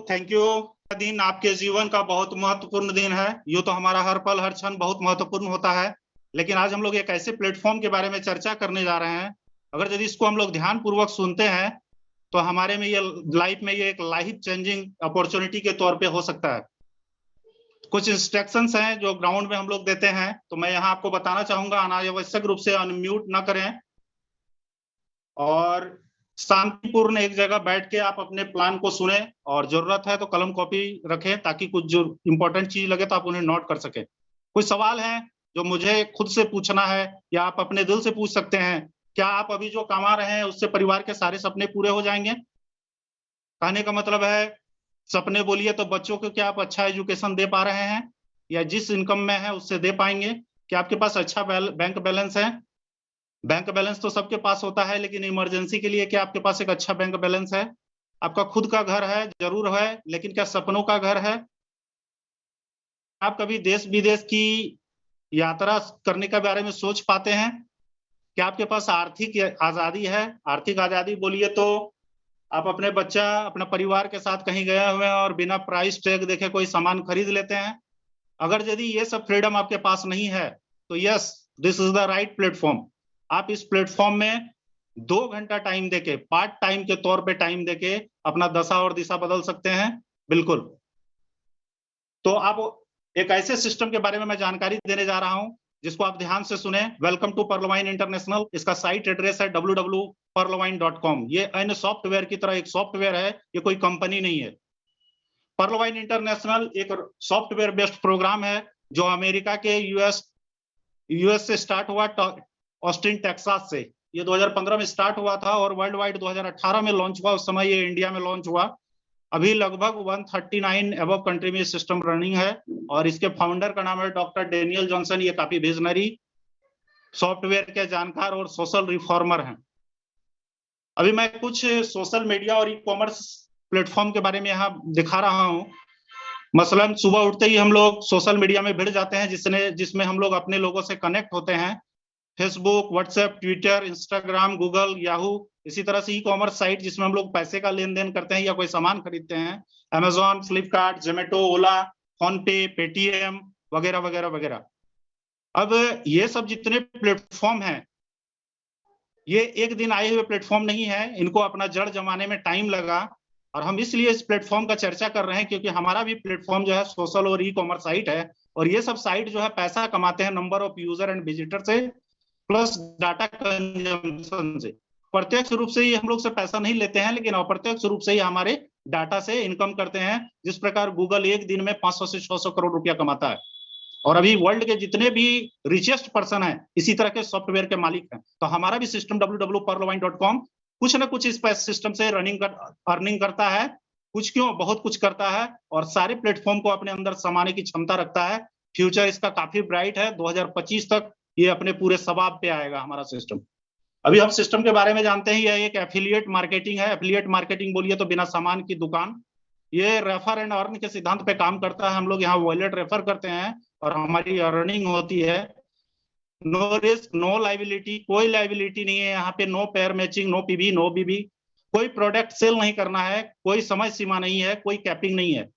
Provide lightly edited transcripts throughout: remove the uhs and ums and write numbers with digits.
Thank you. दिन आपके जीवन का बहुत महत्वपूर्ण दिन है। यूँ तो हमारा हर पल हर क्षण बहुत महत्वपूर्ण होता है, लेकिन आज हम लोग एक ऐसे प्लेटफॉर्म के बारे में चर्चा करने जा रहे हैं। अगर यदि इसको हम लोग ध्यान पूर्वक सुनते हैं तो हमारे में ये लाइफ में ये एक लाइफ चेंजिंग अपॉर्चुनिटी के तौर पे हो सकता है। कुछ इंस्ट्रक्शंस हैं जो ग्राउंड में हम लोग देते हैं, तो मैं यहाँ आपको बताना चाहूंगा। अनावश्यक रूप से अनम्यूट ना करें और शांतिपूर्ण एक जगह बैठ के आप अपने प्लान को सुने, और जरूरत है तो कलम कॉपी रखें ताकि कुछ जो इंपॉर्टेंट चीज लगे तो आप उन्हें नोट कर सके। कुछ सवाल है जो मुझे खुद से पूछना है या आप अपने दिल से पूछ सकते हैं। क्या आप अभी जो कमा रहे हैं उससे परिवार के सारे सपने पूरे हो जाएंगे? कहने का मतलब है सपने बोलिए तो बच्चों को क्या आप अच्छा एजुकेशन दे पा रहे हैं, या जिस इनकम में है उससे दे पाएंगे? क्या आपके पास अच्छा बैंक बैलेंस है? बैंक बैलेंस तो सबके पास होता है, लेकिन इमरजेंसी के लिए क्या आपके पास एक अच्छा बैंक बैलेंस है? आपका खुद का घर है? जरूर है, लेकिन क्या सपनों का घर है? आप कभी देश विदेश की यात्रा करने के बारे में सोच पाते हैं? क्या आपके पास आर्थिक आजादी है? आर्थिक आजादी बोलिए तो आप अपने बच्चा अपने परिवार के साथ कहीं गए हुए हैं और बिना प्राइस टैग देखे कोई सामान खरीद लेते हैं। अगर यदि ये सब फ्रीडम आपके पास नहीं है तो yes, this is the right platform. आप इस प्लेटफॉर्म में 2 घंटा टाइम देके, पार्ट टाइम के तौर पे टाइम देके अपना दशा और दिशा बदल सकते हैं। बिल्कुल। तो आप एक ऐसे सिस्टम के बारे में मैं जानकारी देने जा रहा हूं जिसको आप ध्यान से सुने। Welcome to Perlwine International. इसका साइट एड्रेस है www.perlwine.com। ये अन्य सॉफ्टवेयर की तरह एक सॉफ्टवेयर है, ये कोई कंपनी नहीं है। पर्लवाइन इंटरनेशनल एक सॉफ्टवेयर बेस्ड प्रोग्राम है जो अमेरिका के यूएस से स्टार्ट हुआ, ऑस्टिन टेक्सास से। ये 2015 में स्टार्ट हुआ था और वर्ल्ड वाइड 2018 में लॉन्च हुआ। उस समय ये इंडिया में लॉन्च हुआ। अभी लगभग 139 अबव कंट्री में सिस्टम रनिंग है और इसके फाउंडर का नाम है डॉक्टर डेनियल जॉनसन। ये काफी विजनरी सॉफ्टवेयर के जानकार और सोशल रिफॉर्मर हैं। अभी मैं कुछ सोशल मीडिया और ई कॉमर्स प्लेटफॉर्म के बारे में यहाँ दिखा रहा हूँ। मसलन सुबह उठते ही हम लोग सोशल मीडिया में भिड़ जाते हैं जिसमें हम लोग अपने लोगों से कनेक्ट होते हैं। Facebook, WhatsApp, Twitter, Instagram, Google, Yahoo. इसी तरह से ई कॉमर्स साइट जिसमें हम लोग पैसे का लेन देन करते हैं या कोई सामान खरीदते हैं। अमेजॉन, फ्लिपकार्ट, जोमेटो, ओला, फोन पे, पेटीएम वगैरह वगैरह वगैरह। अब ये सब जितने प्लेटफॉर्म हैं, ये एक दिन आए हुए प्लेटफॉर्म नहीं है। इनको अपना जड़ जमाने में टाइम लगा और हम इसलिए इस प्लेटफॉर्म का चर्चा कर रहे हैं क्योंकि हमारा भी प्लेटफॉर्म जो है सोशल और ई कॉमर्स साइट है। और ये सब साइट जो है पैसा कमाते हैं number of user and visitor से, प्लस डाटा कंजम्पशन से। प्रत्यक्ष रूप से ही हम लोग से पैसा नहीं लेते हैं, लेकिन अप्रत्यक्ष रूप से ही हमारे डाटा से इनकम करते हैं। जिस प्रकार गूगल एक दिन में 500 से 600 करोड़ रुपया कमाता है और अभी वर्ल्ड के जितने भी रिचेस्ट पर्सन हैं इसी तरह के सॉफ्टवेयर के मालिक हैं। तो हमारा भी सिस्टम www.perlwine.com कुछ ना कुछ इस सिस्टम से अर्निंग करता है। कुछ क्यों, बहुत कुछ करता है और सारे प्लेटफॉर्म को अपने अंदर समाने की क्षमता रखता है। फ्यूचर इसका काफी ब्राइट है। 2025 तक ये अपने पूरे सबाब पे आएगा हमारा सिस्टम। अभी हम सिस्टम के बारे में जानते हैं। यह एक एफिलिएट मार्केटिंग है। एफिलिएट मार्केटिंग बोलिए तो बिना सामान की दुकान। ये रेफर एंड अर्न के सिद्धांत पे काम करता है। हम लोग यहाँ वॉलेट रेफर करते हैं और हमारी अर्निंग होती है। नो रिस्क, नो लाइबिलिटी, कोई लाइबिलिटी नहीं है यहाँ पे। No pair matching, no PV, no BB. कोई प्रोडक्ट सेल नहीं करना है, कोई समय सीमा नहीं है, कोई कैपिंग नहीं है।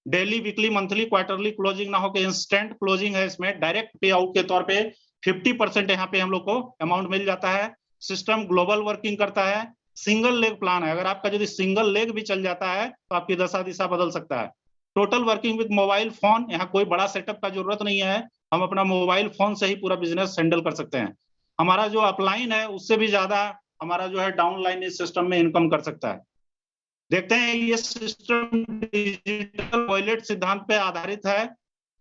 Daily, weekly, monthly, quarterly closing ना होकर इंस्टेंट क्लोजिंग है। इसमें डायरेक्ट पे आउट के तौर पे 50% यहाँ पे हम लोग को अमाउंट मिल जाता है। सिस्टम ग्लोबल वर्किंग करता है। सिंगल लेग प्लान है। अगर आपका यदि सिंगल लेग भी चल जाता है तो आपकी दशा दिशा बदल सकता है। Total working with mobile phone. यहाँ कोई बड़ा सेटअप का जरूरत नहीं है। हम अपना मोबाइल फोन से ही पूरा बिजनेस हैंडल कर सकते हैं। हमारा जो अपलाइन है उससे भी ज्यादा हमारा जो है डाउनलाइन इस सिस्टम में इनकम कर सकता है। देखते हैं ये सिस्टम डिजिटल वॉलेट सिद्धांत पे आधारित है।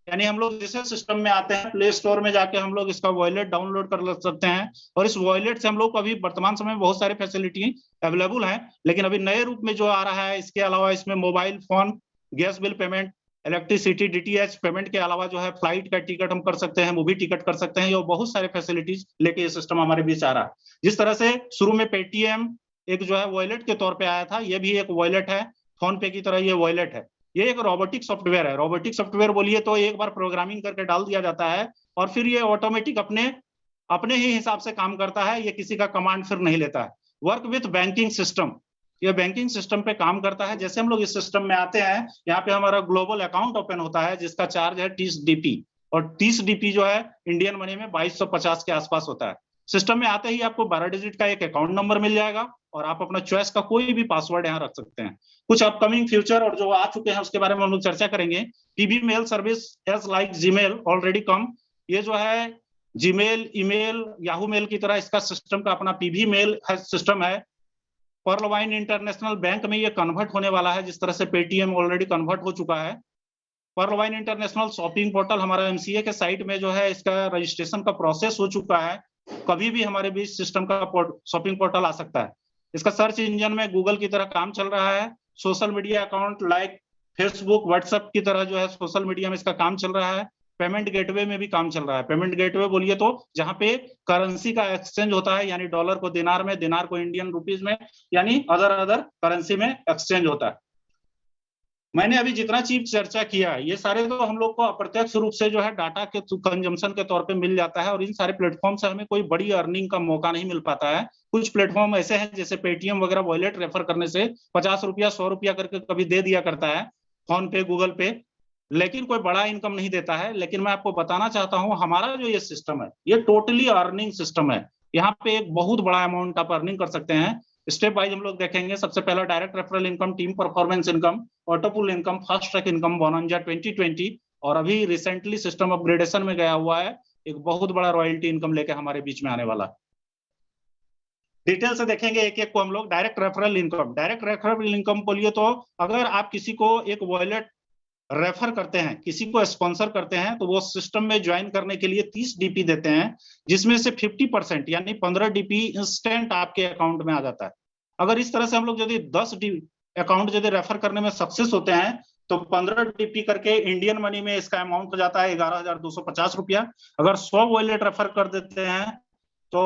यानी हम लोग जिस सिस्टम में आते हैं प्ले स्टोर में जाके हम लोग इसका वॉलेट डाउनलोड कर सकते हैं और इस वॉलेट से हम लोग को अभी वर्तमान समय में बहुत सारे फैसिलिटी अवेलेबल हैं, लेकिन अभी नए रूप में जो आ रहा है इसके अलावा इसमें mobile phone, gas bill payment, electricity, DTH payment के अलावा जो है फ्लाइट का टिकट हम कर सकते हैं, मूवी टिकट कर सकते हैं। ये बहुत सारे फैसिलिटीज लेके ये सिस्टम हमारे बीच आ रहा है। जिस तरह से शुरू में पेटीएम एक जो है वॉलेट के तौर पे आया था, ये भी एक वॉलेट है। फोन पे की तरह ये वॉलेट है। ये एक रोबोटिक सॉफ्टवेयर है। रोबोटिक सॉफ्टवेयर बोलिए तो एक बार प्रोग्रामिंग करके डाल दिया जाता है और फिर ये ऑटोमेटिक अपने ही हिसाब से काम करता है। ये किसी का कमांड फिर नहीं लेता है। Work with banking system. ये बैंकिंग सिस्टम पे काम करता है। जैसे हम लोग इस सिस्टम में आते हैं, यहाँ पे हमारा ग्लोबल अकाउंट ओपन होता है जिसका चार्ज है 30 DP, और 30 DP जो है इंडियन मनी में 2250 के आसपास होता है। सिस्टम में आते ही आपको 12 डिजिट का एक अकाउंट नंबर मिल जाएगा और आप अपना चॉइस का कोई भी पासवर्ड यहाँ रख सकते हैं। कुछ अपकमिंग फ्यूचर और जो आ चुके हैं उसके बारे में हम लोग चर्चा करेंगे। PB mail service as like Gmail already come, ये जो है जीमेल, ईमेल, याहू मेल की तरह इसका सिस्टम का अपना पीबी मेल सिस्टम है। पर्लवाइन इंटरनेशनल बैंक में ये कन्वर्ट होने वाला है, जिस तरह से पेटीएम ऑलरेडी कन्वर्ट हो चुका है। पर्लवाइन इंटरनेशनल शॉपिंग पोर्टल हमारा एमसीए के साइट में जो है इसका रजिस्ट्रेशन का प्रोसेस हो चुका है। कभी भी हमारे बीच सिस्टम का शॉपिंग पोर्टल आ सकता है। इसका सर्च इंजन में गूगल की तरह काम चल रहा है। Social media account like Facebook, WhatsApp की तरह जो है सोशल मीडिया में इसका काम चल रहा है। पेमेंट गेटवे में भी काम चल रहा है। पेमेंट गेटवे बोलिए तो जहां पे करेंसी का एक्सचेंज होता है, यानी डॉलर को दिनार में, दिनार को इंडियन रुपीज में, यानी अदर करेंसी में एक्सचेंज होता है। मैंने अभी जितना चीज चर्चा किया, ये सारे तो हम लोग को अप्रत्यक्ष रूप से जो है डाटा के कंजम्पशन के तौर पे मिल जाता है, और इन सारे प्लेटफॉर्म से हमें कोई बड़ी अर्निंग का मौका नहीं मिल पाता है। कुछ प्लेटफॉर्म ऐसे हैं जैसे पेटीएम वगैरह, वॉलेट रेफर करने से 50 रुपया 100 रुपया करके कभी दे दिया करता है, फोन पे, गूगल पे, लेकिन कोई बड़ा इनकम नहीं देता है। लेकिन मैं आपको बताना चाहता हूं, हमारा जो ये सिस्टम है ये टोटली अर्निंग सिस्टम है। यहाँ पे एक बहुत बड़ा अमाउंट आप अर्निंग कर सकते हैं। स्टेप वाइज हम लोग देखेंगे। सबसे पहला direct referral income, team performance income, autopool income, fast track income, bonanza 2020, और अभी रिसेंटली सिस्टम अपग्रेडेशन में गया हुआ है एक बहुत बड़ा रॉयल्टी इनकम लेके हमारे बीच में आने वाला। डिटेल से देखेंगे एक एक को हम लोग। Direct referral income, direct referral income बोलिए तो अगर आप किसी को एक वॉलेट रेफर करते हैं, किसी को स्पॉन्सर करते हैं, तो वो सिस्टम में ज्वाइन करने के लिए 30 DP देते हैं, जिसमें से 50% यानी 15 DP इंस्टेंट आपके अकाउंट में आ जाता है। अगर इस तरह से हम लोग यदि 10 अकाउंट यदि रेफर करने में सक्सेस होते हैं तो 15 DP करके इंडियन मनी में इसका अमाउंट हो जाता है 11,250 रुपया। अगर 100 वॉलेट रेफर कर देते हैं तो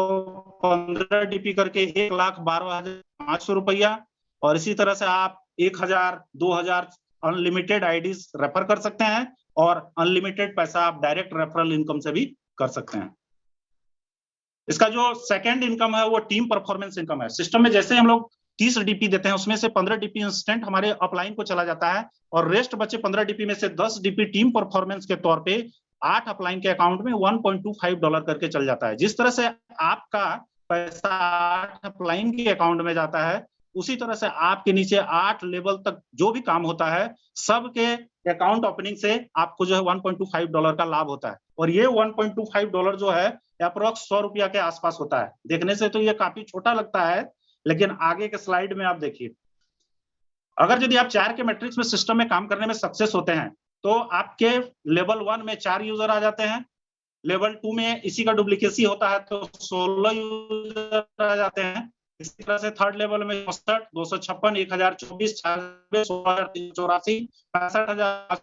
15 DP करके 1,12,500 रुपया, और इसी तरह से आप 1,000, 2,000 अनलिमिटेड आईडीज रेफर कर सकते हैं, और अनलिमिटेड पैसा आप डायरेक्ट रेफरल इनकम से भी कर सकते हैं। इसका जो सेकंड इनकम है वो टीम परफॉर्मेंस इनकम है। सिस्टम में जैसे हम लोग 30 DP देते हैं, उसमें से 15 DP इंस्टेंट हमारे अपलाइन को चला जाता है, और रेस्ट बचे 15 DP में से 10 DP टीम परफॉर्मेंस के तौर पे 8 अपलाइन के अकाउंट में $1.25 करके चल जाता है। जिस तरह से आपका पैसा 8 अपलाइन के अकाउंट में जाता है, उसी तरह से आपके नीचे 8 लेवल तक जो भी काम होता है सबके अकाउंट ओपनिंग से आपको जो है $1.25 का लाभ होता है। और ये $1.25 जो है अप्रोक्स 100 रुपया के आसपास होता है। देखने से तो ये काफी छोटा लगता है, लेकिन आगे के स्लाइड में आप देखिए, अगर यदि आप 4 के मैट्रिक्स में सिस्टम में काम करने में सक्सेस होते हैं तो आपके लेवल 1 में 4 यूजर आ जाते हैं, लेवल 2 में इसी का डुप्लीकेसी होता है तो 16 यूजर आ जाते हैं। इसी तरह से थर्ड लेवल में 64, 256, 1024, 96, 16,384, 65,000,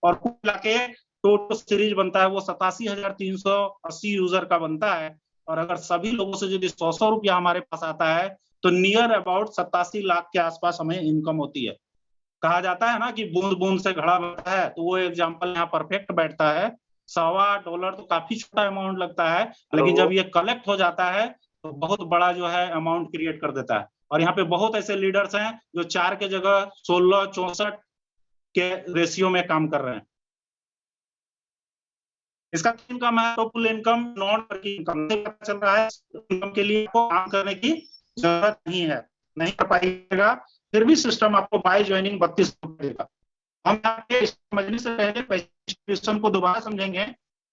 और कुल मिलाके टोटल सीरीज बनता है वो 87,380 यूजर का बनता है। और अगर सभी लोगों से यदि 100 रुपया हमारे पास आता है तो नियर अबाउट 87 लाख के आसपास हमें इनकम होती है। कहा जाता है ना कि बूंद बूंद से घड़ा भरता है, तो वो एग्जाम्पल यहाँ परफेक्ट बैठता है। $1.25 तो काफी छोटा अमाउंट लगता है, लेकिन जब ये कलेक्ट हो जाता है तो बहुत बड़ा जो है अमाउंट क्रिएट कर देता है। और यहाँ पे बहुत ऐसे लीडर्स हैं जो 4 के जगह 16, 64 के रेशियो में काम कर रहे हैं। इसका इनकम है total income, non working income से पता चल रहा है इनकम के लिए आपको काम करने की जरूरत नहीं है, नहीं कर पाइएगा, फिर भी सिस्टम आपको बाय ज्वाइनिंग 32 देगा। हम आपके समझने से पहले क्वेश्चन को दोबारा समझेंगे।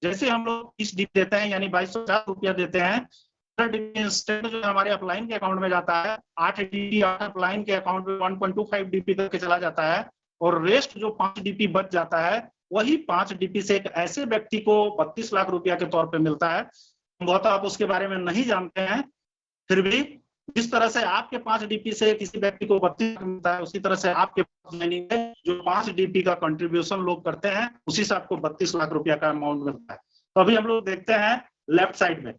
जैसे हम लोग 30 DP देते हैं यानी 2250 रुपया देते हैं, इंस्टेंट जो हमारे अपलाइन के अकाउंट में जाता है 8 DP अपलाइन के अकाउंट में 1.25 DP तक के चला जाता है, और रेस्ट जो 5 DP बच जाता है वही 5 DP से एक ऐसे व्यक्ति को 32 लाख रुपया के तौर पे मिलता है। बहुत आप उसके बारे में नहीं जानते हैं, फिर भी जिस तरह से आपके 5 DP से किसी व्यक्ति को 32 लाख मिलता है, उसी तरह से आपके जो 5 DP का कंट्रीब्यूशन लोग करते हैं उसी से आपको 32 लाख रुपया का अमाउंट मिलता है। तो अभी हम लोग देखते हैं लेफ्ट साइड में।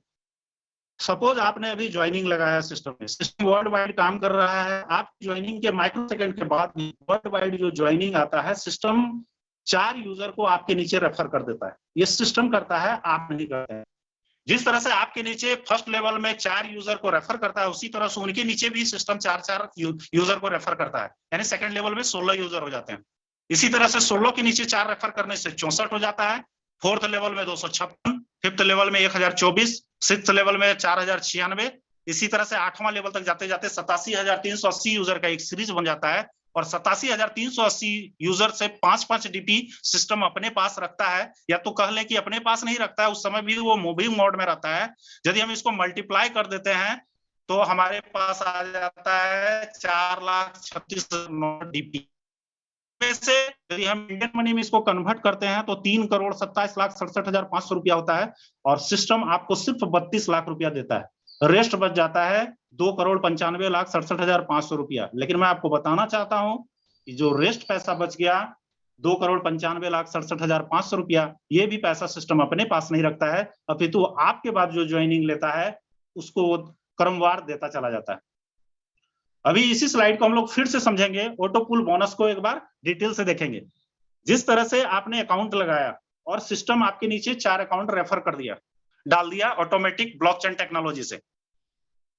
सपोज आपने अभी ज्वाइनिंग लगाया सिस्टम में, सिस्टम वर्ल्ड वाइड काम कर रहा है, आप ज्वाइनिंग के माइक्रो सेकंड के बाद वर्ल्ड वाइड जो ज्वाइनिंग आता है, सिस्टम 4 यूजर को आपके नीचे रेफर कर देता है। ये सिस्टम करता है, आप नहीं करते हैं। जिस तरह से आपके नीचे फर्स्ट लेवल में 4 यूजर को रेफर करता है, उसी तरह से उनके नीचे भी सिस्टम 4 यूजर को रेफर करता है, यानी सेकंड लेवल में 16 यूजर हो जाते हैं। इसी तरह से 16 के नीचे 4 रेफर करने से 64 हो जाता है। फोर्थ लेवल में 256, फिफ्थ लेवल में 1024, सिक्स्थ लेवल में 4096। इसी तरह से 8वां लेवल तक जाते जाते 87,380 यूजर का एक सीरीज बन जाता है। और 87,380 यूजर से 5-5 डीपी सिस्टम अपने पास रखता है, या तो कह लें कि अपने पास नहीं रखता है, उस समय भी वो मूविंग मोड में रहता है। यदि हम इसको मल्टीप्लाई कर देते हैं तो हमारे पास आ जाता है 4,36,000 डीपी में से। यदि हम इंडियन मनी में इसको कन्वर्ट करते हैं तो 3,27,67,500 रुपया होता है, और सिस्टम आपको सिर्फ 32 लाख रुपया देता है। रेस्ट बच जाता है 2,95,67,500 रुपया। लेकिन मैं आपको बताना चाहता हूं कि जो रेस्ट पैसा बच गया 2,95,67,500 रुपया, ये भी पैसा सिस्टम अपने पास नहीं रखता है, अपितु आपके बाद जो ज्वाइनिंग लेता है उसको क्रमवार देता चला जाता है। अभी इसी स्लाइड को हम लोग फिर से समझेंगे, ऑटो पुल बोनस को एक बार डिटेल से देखेंगे। जिस तरह से आपने अकाउंट लगाया और सिस्टम आपके नीचे 4 अकाउंट रेफर कर दिया, डाल दिया ऑटोमेटिक ब्लॉकचेन टेक्नोलॉजी से।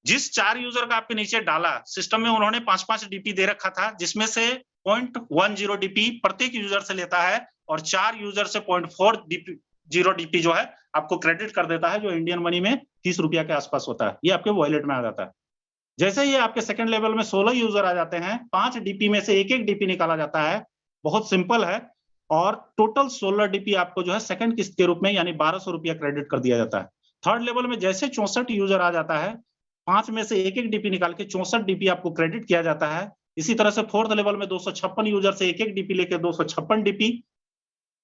जिस 4 यूजर का आपके नीचे डाला सिस्टम में, उन्होंने 5-5 डीपी दे रखा था, जिसमें से 0.10 डीपी प्रत्येक यूजर से लेता है, और 4 यूजर से 0.40 डीपी जो है आपको क्रेडिट कर देता है, जो इंडियन मनी में 30 रुपया के आसपास होता है। ये आपके वॉलेट में आ जाता है। जैसे ही आपके सेकंड लेवल में 16 यूजर आ जाते हैं, 5 डीपी में से एक डीपी निकाला जाता है। बहुत सिंपल है। और टोटल 16 डीपी आपको जो है सेकंड किस्त के रूप में यानी 1200 रुपया क्रेडिट कर दिया जाता है। थर्ड लेवल में जैसे 64 यूजर आ जाता है, 5 में से एक डीपी निकाल के 64 डीपी आपको क्रेडिट किया जाता है। इसी तरह से फोर्थ लेवल में 256 यूजर से एक डीपी लेके 256 डीपी।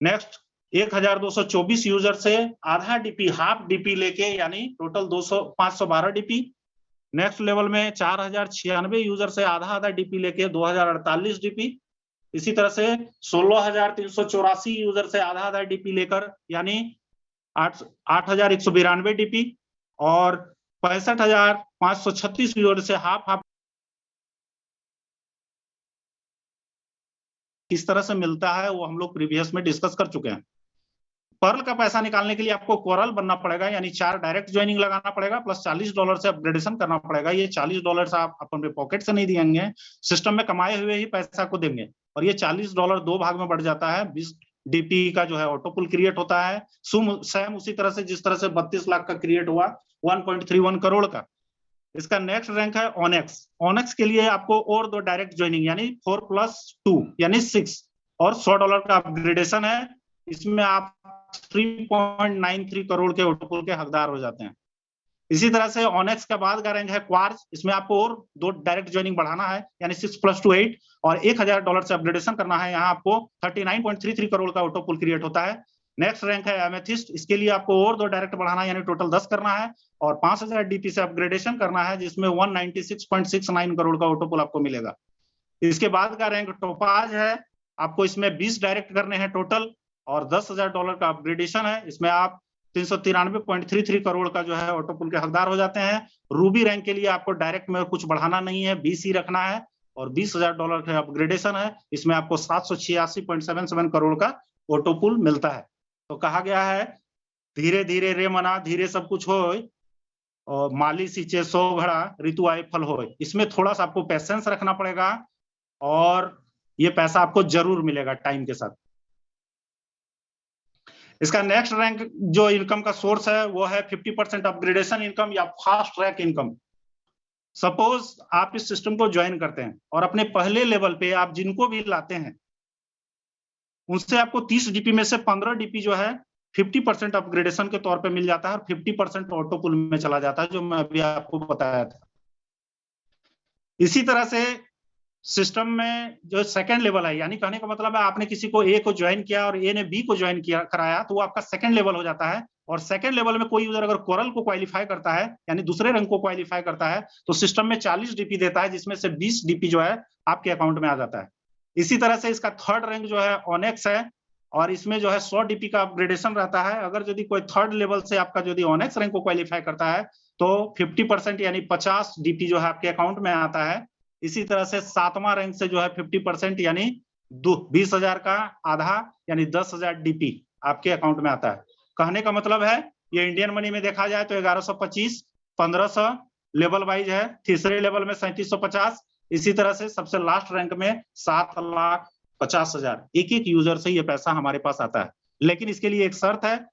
नेक्स्ट 1224 यूजर से आधा डीपी, हाफ डीपी लेके यानी टोटल 512 डीपी। नेक्स्ट लेवल में 4,096 यूजर से आधा डीपी लेके 2,048 डीपी। इसी तरह से 16,384 यूजर से आधा डीपी लेकर यानी 8,192 डीपी। और 65,536 यूजर से हाफ किस तरह से मिलता है वो हम लोग प्रीवियस में डिस्कस कर चुके हैं। पर्ल का पैसा निकालने के लिए आपको कोरल बनना पड़ेगा, यानी 4 डायरेक्ट ज्वाइनिंग लगाना पड़ेगा, प्लस $40 से अपग्रेडेशन करना पड़ेगा। ये $40 आप अपने पॉकेट से नहीं देंगे, सिस्टम में कमाए हुए ही पैसा को देंगे। और ये $40 2 भाग में बढ़ जाता है। 20 डीपी का जो है ऑटोपुल क्रिएट होता है, सेम उसी तरह से जिस तरह से 32 लाख का क्रिएट हुआ 1.31 करोड़ का। इसका नेक्स्ट रैंक है ऑनेक्स। ऑनेक्स के लिए आपको और 2 डायरेक्ट ज्वाइनिंग यानी 4+2 यानी 6 और $100 का अपग्रेडेशन है। इसमें आप 3.93 करोड़ के ऑटोपुल के हकदार हो जाते हैं। इसी तरह से ऑनेक्स के बाद का रैंक है क्वार्ट्ज। इसमें आपको और 2 डायरेक्ट ज्वाइनिंग बढ़ाना है यानी 6+2 8 और $1,000 से अपग्रेडेशन करना है। यहाँ आपको 39.33 करोड़ का ऑटोपुल क्रिएट होता है। नेक्स्ट रैंक है एमेथिस्ट। इसके लिए आपको और 2 डायरेक्ट बढ़ाना है यानी टोटल 10 करना है और 5,000 डीपी से अपग्रेडेशन करना है, जिसमें 196.69 करोड़ का ऑटोपुल आपको मिलेगा। इसके बाद का रैंक टोपाज है। आपको इसमें 20 डायरेक्ट करने हैं टोटल और $10,000 का अपग्रेडेशन है। इसमें आप 393.33 करोड़ का जो है ऑटोपुल के हकदार हो जाते हैं। रूबी रैंक के लिए आपको डायरेक्ट में कुछ बढ़ाना नहीं है, 20 ही रखना है और $20,000 का अपग्रेडेशन है। इसमें आपको 786.77 करोड़ का ऑटोपुल मिलता है। तो कहा गया है धीरे धीरे रे मना धीरे सब कुछ होय और माली सींचे 100 घड़ा ऋतु आए फल होय। इसमें थोड़ा सा आपको पेशेंस रखना पड़ेगा और ये पैसा आपको जरूर मिलेगा टाइम के साथ। इसका नेक्स्ट रैंक जो इनकम का सोर्स है वो है 50% अपग्रेडेशन इनकम या फास्ट ट्रैक इनकम। सपोज आप इस सिस्टम को ज्वाइन करते हैं और अपने पहले लेवल पे आप जिनको भी लाते हैं उनसे आपको 30 डीपी में से 15 डीपी जो है 50% अपग्रेडेशन के तौर पे मिल जाता है और 50% ऑटोपुल में चला जाता है, जो मैं अभी आपको बताया था। इसी तरह से सिस्टम में जो सेकंड लेवल है, यानी कहने का मतलब है आपने किसी को ए को ज्वाइन किया और ए ने बी को ज्वाइन किया कराया तो वो आपका सेकंड लेवल हो जाता है। और सेकंड लेवल में कोई यूजर अगर कोरल को क्वालिफाई करता है यानी दूसरे रंग को क्वालिफाई करता है तो सिस्टम में 40 डीपी देता है, जिसमें से 20 डीपी जो है आपके अकाउंट में आ जाता है। इसी तरह से इसका थर्ड रैंक जो है ऑनेक्स है और इसमें जो है 100 डीपी का अपग्रेडेशन रहता है। अगर यदि कोई थर्ड लेवल से आपका यदि ऑनेक्स रैंक को क्वालिफाई करता है तो 50% यानी 50 डीपी जो है आपके अकाउंट में आता है। इसी तरह से 7वां रैंक से जो है 50% यानी 20,000 का आधा यानी 10,000 डीपी आपके अकाउंट में आता है। कहने का मतलब है ये इंडियन मनी में देखा जाए तो 1125, 1500 लेवल वाइज है, तीसरे लेवल में 3750, इसी तरह से सबसे लास्ट रैंक में 7,50,000 एक एक यूजर से ये पैसा हमारे पास आता है। लेकिन इसके लिए एक शर्त है,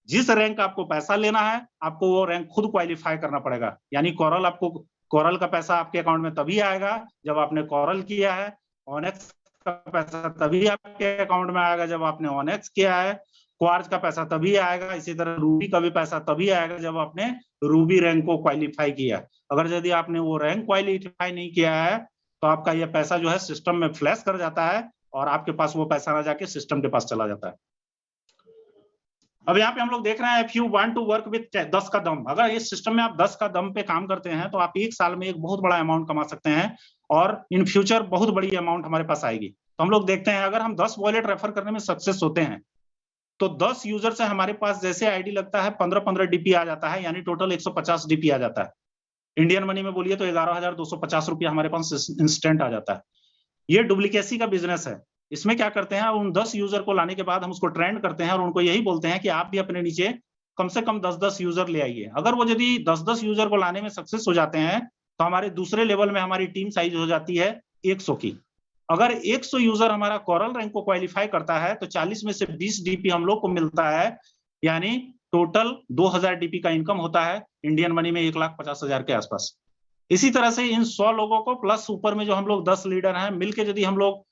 जिस रैंक आपको पैसा लेना है आपको वो रैंक खुद क्वालिफाई करना पड़ेगा। यानी कोरल का पैसा आपके अकाउंट में तभी आएगा जब आपने कोरल किया है, ऑनेक्स का पैसा तभी आपके अकाउंट में आएगा जब आपने ऑनेक्स किया है, क्वार्ज का पैसा तभी आएगा, इसी तरह रूबी का भी पैसा तभी आएगा जब आपने रूबी रैंक को क्वालिफाई किया। अगर यदि आपने वो रैंक क्वालिफाई नहीं किया है तो आपका ये पैसा जो है सिस्टम में फ्लैश कर जाता है और आपके पास वो पैसा ना जाके सिस्टम के पास चला जाता है। अब यहाँ पे हम लोग देख रहे हैं, if you want to work with 10 का दम, अगर इस सिस्टम में आप 10 का दम पे काम करते हैं तो आप एक साल में एक बहुत बड़ा अमाउंट कमा सकते हैं और इन फ्यूचर बहुत बड़ी अमाउंट हमारे पास आएगी। तो हम लोग देखते हैं, अगर हम 10 वॉलेट रेफर करने में सक्सेस होते हैं तो 10 यूजर से हमारे पास जैसे आईडी लगता है 15-15 डीपी आ जाता है, यानी टोटल 150 डीपी आ जाता है। इंडियन मनी में बोलिए तो 11,250 रुपया हमारे पास इंस्टेंट आ जाता है। ये डुप्लीकेसी का बिजनेस है। इसमें क्या करते हैं, उन 10 यूजर को लाने के बाद हम उसको ट्रेंड करते हैं और उनको यही बोलते हैं कि आप भी अपने नीचे कम से कम 10-10 यूजर ले आइए। अगर वो यदि 10-10 यूजर को लाने में सक्सेस हो जाते हैं तो हमारे दूसरे लेवल में हमारी टीम साइज हो जाती है 100 की। अगर 100 यूजर हमारा कोरल रैंक को क्वालिफाई करता है तो 40 में से 20 डीपी हम लोग को मिलता है, यानी टोटल 2000 डीपी का इनकम होता है, इंडियन मनी में 1,50,000 के आसपास। इसी तरह से इन 100 लोगों को प्लस ऊपर में जो हम लोग 10 लीडर हैं मिलकर यदि हम लोग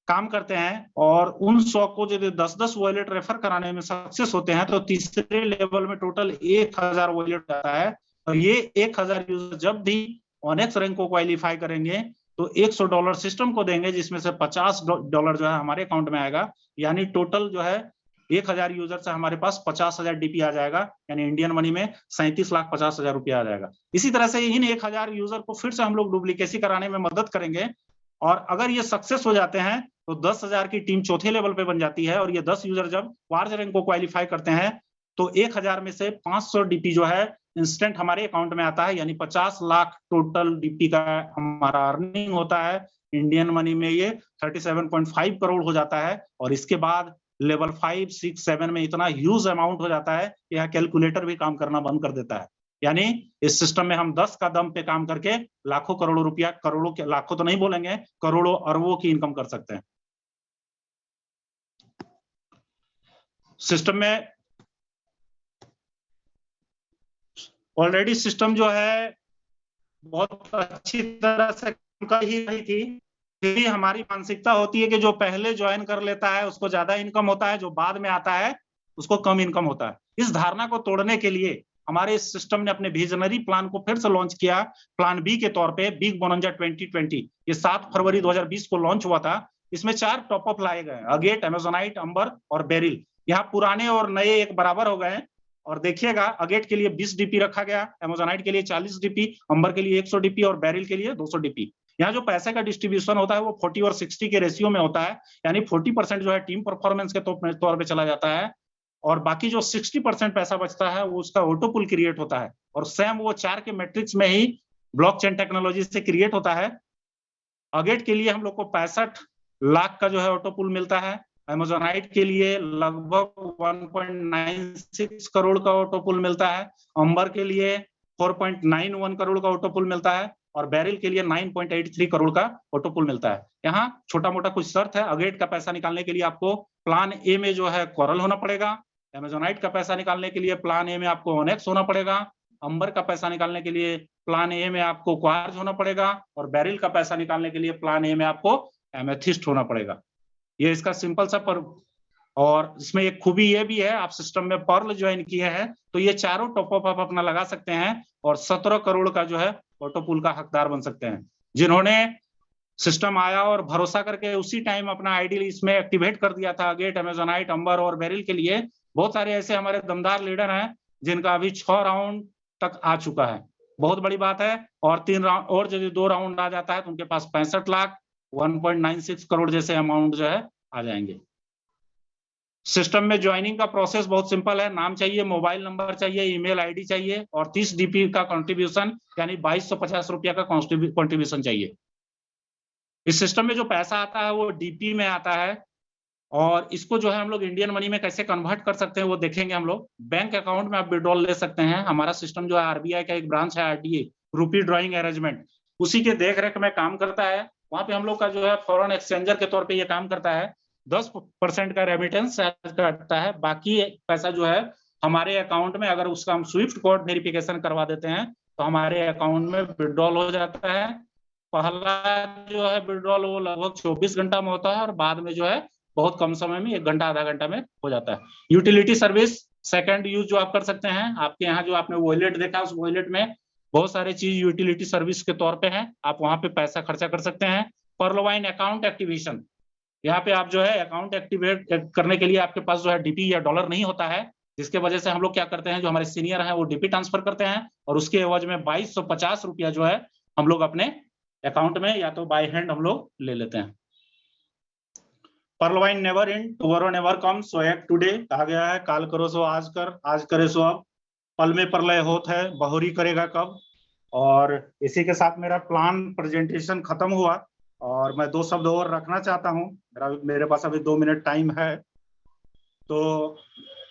काम करते हैं और उन 100 को यदि 10-10 वॉलेट रेफर कराने में सक्सेस होते हैं तो तीसरे लेवल में टोटल 1000 वॉलेट जाता है। और ये 1000 यूजर जब भी ऑनेक्स रैंक को क्वालिफाई करेंगे तो $100 सिस्टम को देंगे, जिसमें से $50 जो है हमारे अकाउंट में आएगा, यानी टोटल जो है 1000 यूजर से हमारे पास 50,000 डीपी आ जाएगा, यानी इंडियन मनी में 37,50,000 रुपया आ जाएगा। इसी तरह से इन 1000 यूजर को फिर से हम लोग डुप्लीकेसी कराने में मदद करेंगे और अगर ये सक्सेस हो जाते हैं तो 10,000 की टीम चौथे लेवल पे बन जाती है और ये 10 यूजर जब क्वार्ज रैंक को क्वालिफाई करते हैं तो 1000 में से 500 डीपी जो है इंस्टेंट हमारे अकाउंट में आता है, यानी 50 लाख टोटल डीपी का हमारा अर्निंग होता है। इंडियन मनी में ये 37.5 करोड़ हो जाता है और इसके बाद लेवल 5, 6, 7 में इतना ह्यूज अमाउंट हो जाता है कि यहाँ कैलकुलेटर भी काम करना बंद कर देता है। यानी इस सिस्टम में हम 10 का दम पे काम करके लाखों करोड़ों रुपया, करोड़ों के, लाखों तो नहीं बोलेंगे, करोड़ों अरबों की इनकम कर सकते हैं। सिस्टम में ऑलरेडी सिस्टम जो है बहुत अच्छी तरह से कर ही रही थी, फिर हमारी मानसिकता होती है कि जो पहले ज्वाइन कर लेता है उसको ज्यादा इनकम होता है, जो बाद में आता है उसको कम इनकम होता है। इस धारणा को तोड़ने के लिए हमारे इस सिस्टम ने अपने विजनरी प्लान को फिर से लॉन्च किया, प्लान बी के तौर पे, बिग बोनंजा 2020। ये 7 फरवरी 2020 को लॉन्च हुआ था। इसमें 4 टॉपअप लाए गए, अगेट, अमेजोनाइट, अंबर और बेरिल। यहाँ पुराने और नए एक बराबर हो गए और देखिएगा, अगेट के लिए 20 डीपी रखा गया, अमेजोनाइट के लिए 40 डीपी, अंबर के लिए 100 डीपी और बेरिल के लिए 200 डीपी। यहाँ जो पैसे का डिस्ट्रीब्यूशन होता है वो 40 और 60 के रेशियो में होता है, यानी 40% जो है टीम परफॉर्मेंस के तौर पे चला जाता है और बाकी जो 60% पैसा बचता है वो उसका ऑटो पुल क्रिएट होता है और सेम वो 4 के मैट्रिक्स में ही ब्लॉकचेन टेक्नोलॉजी से क्रिएट होता है। अगेट के लिए हम लोग को 65 लाख का जो है ऑटो पुल मिलता है, अमेजोनाइट के लिए लगभग 1.96 करोड़ का ऑटो पुल मिलता है, अंबर के लिए 4.91 करोड़ का ऑटो पुल मिलता है और बेरिल के लिए 9.83 करोड़ का ऑटो पुल मिलता है। यहाँ छोटा मोटा कुछ शर्त है, अगेट का पैसा निकालने के लिए आपको प्लान ए में जो है कोरल होना पड़ेगा, अमेजोनाइट का पैसा निकालने के लिए प्लान ए में आपको ऑनेक्स होना पड़ेगा, अंबर का पैसा निकालने के लिए प्लान ए में आपको क्वार्ज होना पड़ेगा और बेरिल का पैसा निकालने के लिए प्लान ए में आपको एमेथिस्ट होना पड़ेगा। ये इसका सिंपल सा पर, और इसमें एक खूबी ये भी है, आप सिस्टम में पर्ल ज्वाइन किए हैं तो ये चारों टॉपअप आप अपना लगा सकते हैं और 17 करोड़ का जो है ऑटो पुल का हकदार बन सकते हैं। जिन्होंने सिस्टम आया और भरोसा करके उसी टाइम अपना आईडी इसमें एक्टिवेट कर दिया था, गेट, अमेजोनाइट, अंबर और बेरिल के लिए, बहुत सारे ऐसे हमारे दमदार लीडर हैं जिनका अभी 6 राउंड तक आ चुका है, बहुत बड़ी बात है। और 3 राउंड और यदि 2 राउंड आ जाता है तो उनके पास 65 लाख, 1.96 करोड़ जैसे अमाउंट जो है आ जाएंगे। सिस्टम में ज्वाइनिंग का प्रोसेस बहुत सिंपल है, नाम चाहिए, मोबाइल नंबर चाहिए, ईमेल आईडी चाहिए और 30 डीपी का कंट्रीब्यूशन यानी 2250 रुपया का कंट्रीब्यूशन चाहिए। इस सिस्टम में जो पैसा आता है वो डीपी में आता है और इसको जो है हम लोग इंडियन मनी में कैसे कन्वर्ट कर सकते हैं वो देखेंगे हम लोग। बैंक अकाउंट में आप विड्रॉल ले सकते हैं। हमारा सिस्टम जो है आरबीआई का एक ब्रांच है आरडीए, रूपी ड्रॉइंग अरेंजमेंट, उसी के देख रेख में काम करता है। वहां पे हम लोग का जो है फॉरेन एक्सचेंजर के तौर पे ये काम करता है। 10% का रेमिटेंस करता है, बाकी पैसा जो है हमारे अकाउंट में, अगर उसका हम स्विफ्ट कोड वेरिफिकेशन करवा देते हैं तो हमारे अकाउंट में विड्रॉल हो जाता है। पहला जो है विड्रॉल वो लगभग 24 घंटा में होता है और बाद में जो है बहुत कम समय में 1 घंटा आधा घंटा में हो जाता है। यूटिलिटी सर्विस सेकंड यूज जो आप कर सकते हैं, आपके यहाँ जो आपने वॉलेट देखा उस वॉलेट में बहुत सारे चीज यूटिलिटी सर्विस के तौर पे हैं, आप वहां पे पैसा खर्चा कर सकते हैं। पर्लवाइन अकाउंट एक्टिवेशन, यहाँ पे आप जो है अकाउंट एक्टिवेट करने के लिए आपके पास जो है डीपी या डॉलर नहीं होता है, जिसके वजह से हम लोग क्या करते हैं, जो हमारे सीनियर हैं वो डीपी ट्रांसफर करते हैं और उसके एवज में 2250 रुपया जो है हम लोग अपने अकाउंट में या तो बाय हैंड हम लोग ले लेते हैं। पर्लवाइन never in, tomorrow never come, so act today, कहा गया है काल करो सो आज कर, आज करे सो अब, पल में प्रलय होत है, बहुरी करेगा कब। और इसी के साथ मेरा प्लान प्रेजेंटेशन खत्म हुआ और मैं 2 शब्द और रखना चाहता हूँ। मेरे पास अभी 2 मिनट टाइम है। तो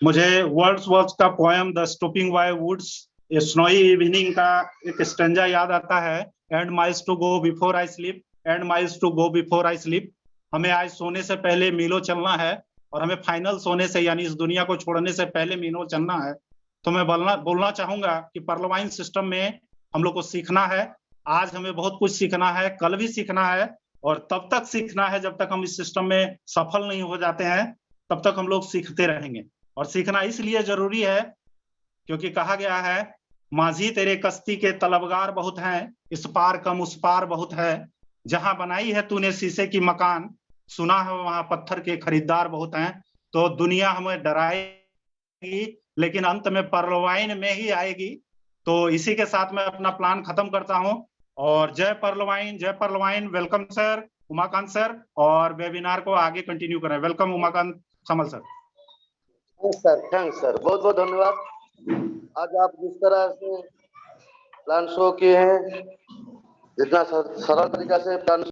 मुझे वर्ड्सवर्थ का poem the stopping by woods a snowy evening का एक स्टेंजा याद आता है। And miles to go before I sleep, and miles to go before I sleep. हमें आज सोने से पहले मीलों चलना है और हमें फाइनल सोने से यानी इस दुनिया को छोड़ने से पहले मीलों चलना है। तो मैं बोलना चाहूंगा कि पर्लवाइन सिस्टम में हम लोग को सीखना है। आज हमें बहुत कुछ सीखना है, कल भी सीखना है और तब तक सीखना है जब तक हम इस सिस्टम में सफल नहीं हो जाते हैं, तब तक हम लोग सीखते रहेंगे। और सीखना इसलिए जरूरी है क्योंकि कहा गया है, माझी तेरे कश्ती के तलबगार बहुत हैं, इस पार कम उस पार बहुत है, जहां बनाई है तूने शीशे की मकान, सुना है वहां पत्थर के खरीदार बहुत हैं। तो दुनिया हमें डराएगी लेकिन अंत में पर्लवाइन में ही आएगी। तो इसी के साथ मैं अपना प्लान खत्म करता हूं और जय पर्लवाइन, जय Pearlvine. Welcome sir, Umakant sir, और वेबिनार को आगे कंटिन्यू करें। Welcome Umakant Samal sir. Thanks sir, बहुत बहुत धन्यवाद। आज आप जिस तरह से प्लान शो किए हैं, जितना सरल तरीका से प्लान